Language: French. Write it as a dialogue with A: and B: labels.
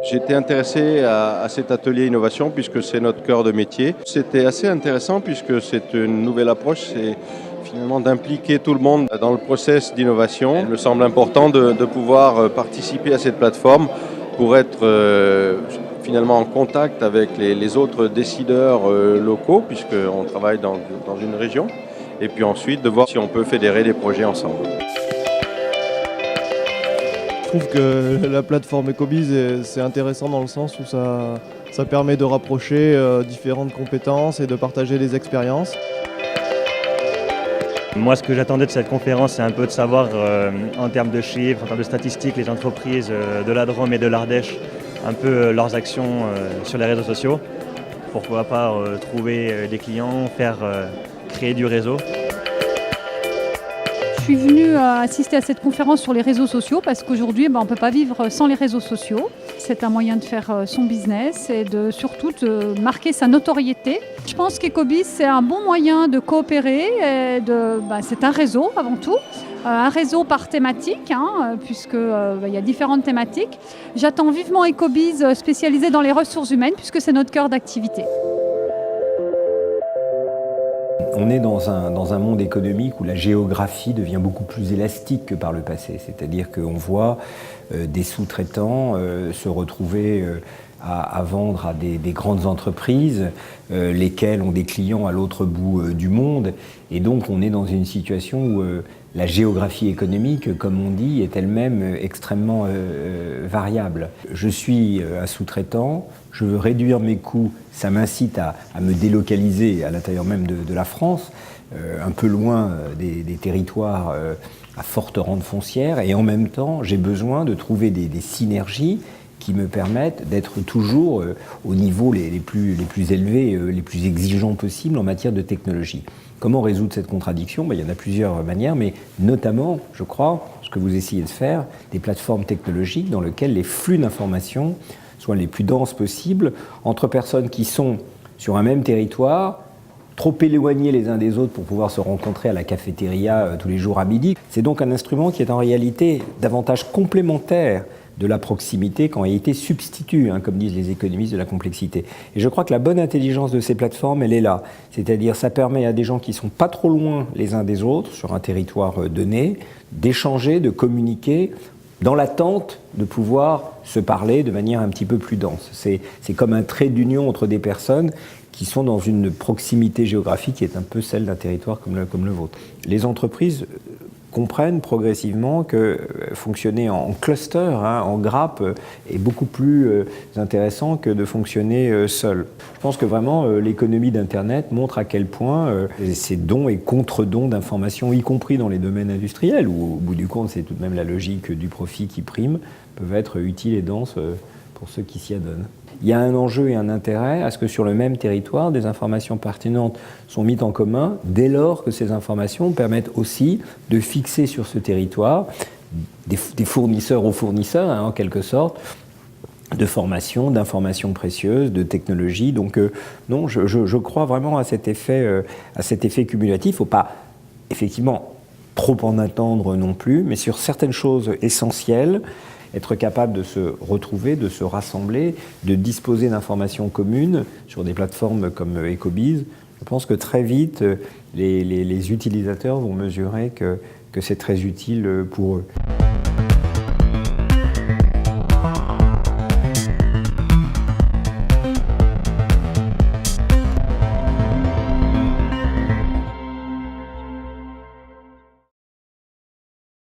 A: J'étais intéressé à cet atelier innovation puisque c'est notre cœur de métier. C'était assez intéressant puisque c'est une nouvelle approche, c'est finalement d'impliquer tout le monde dans le process d'innovation. Il me semble important de pouvoir participer à cette plateforme pour être finalement en contact avec les autres décideurs locaux puisqu'on travaille dans une région et puis ensuite de voir si on peut fédérer des projets ensemble.
B: Je trouve que la plateforme Ecobiz, c'est intéressant dans le sens où ça permet de rapprocher différentes compétences et de partager des expériences.
C: Moi, ce que j'attendais de cette conférence, c'est un peu de savoir, en termes de chiffres, en termes de statistiques, les entreprises de la Drôme et de l'Ardèche, un peu leurs actions sur les réseaux sociaux. Pourquoi pas trouver des clients, créer du réseau.
D: Je suis venue assister à cette conférence sur les réseaux sociaux parce qu'aujourd'hui, on ne peut pas vivre sans les réseaux sociaux. C'est un moyen de faire son business et surtout de marquer sa notoriété. Je pense qu'Ecobiz, c'est un bon moyen de coopérer. C'est un réseau avant tout, un réseau par thématique, puisqu'il y a différentes thématiques. J'attends vivement Ecobiz spécialisé dans les ressources humaines puisque c'est notre cœur d'activité.
E: On est dans un monde économique où la géographie devient beaucoup plus élastique que par le passé. C'est-à-dire qu'on voit des sous-traitants se retrouver à vendre à des grandes entreprises, lesquelles ont des clients à l'autre bout du monde. Et donc on est dans une situation où la géographie économique, comme on dit, est elle-même extrêmement variable. Je suis un sous-traitant, je veux réduire mes coûts, ça m'incite à me délocaliser à l'intérieur même de la France, un peu loin des territoires à forte rente foncière, et en même temps j'ai besoin de trouver des synergies qui me permettent d'être toujours au niveau les plus élevés, les plus exigeants possibles en matière de technologie. Comment résoudre cette contradiction ? Il y en a plusieurs manières, mais notamment, je crois, ce que vous essayez de faire, des plateformes technologiques dans lesquelles les flux d'informations soient les plus denses possibles entre personnes qui sont sur un même territoire, trop éloignés les uns des autres pour pouvoir se rencontrer à la cafétéria tous les jours à midi. C'est donc un instrument qui est en réalité davantage complémentaire de la proximité qu'en réalité substitue, comme disent les économistes, de la complexité. Et je crois que la bonne intelligence de ces plateformes, elle est là. C'est-à-dire, ça permet à des gens qui ne sont pas trop loin les uns des autres, sur un territoire donné, d'échanger, de communiquer, dans l'attente de pouvoir se parler de manière un petit peu plus dense. C'est comme un trait d'union entre des personnes qui sont dans une proximité géographique qui est un peu celle d'un territoire comme le vôtre. Les entreprises comprennent progressivement que fonctionner en cluster, en grappe, est beaucoup plus intéressant que de fonctionner seul. Je pense que vraiment l'économie d'Internet montre à quel point ces dons et contre-dons d'informations, y compris dans les domaines industriels, où au bout du compte c'est tout de même la logique du profit qui prime, peuvent être utiles et denses pour ceux qui s'y adonnent. Il y a un enjeu et un intérêt à ce que sur le même territoire, des informations pertinentes sont mises en commun dès lors que ces informations permettent aussi de fixer sur ce territoire des fournisseurs aux fournisseurs, en quelque sorte, de formation, d'informations précieuses, de technologies. Donc non, je crois vraiment à cet effet cumulatif. Il ne faut pas, effectivement, trop en attendre non plus, mais sur certaines choses essentielles, être capable de se retrouver, de se rassembler, de disposer d'informations communes sur des plateformes comme Ecobiz. Je pense que très vite, les utilisateurs vont mesurer que c'est très utile pour eux.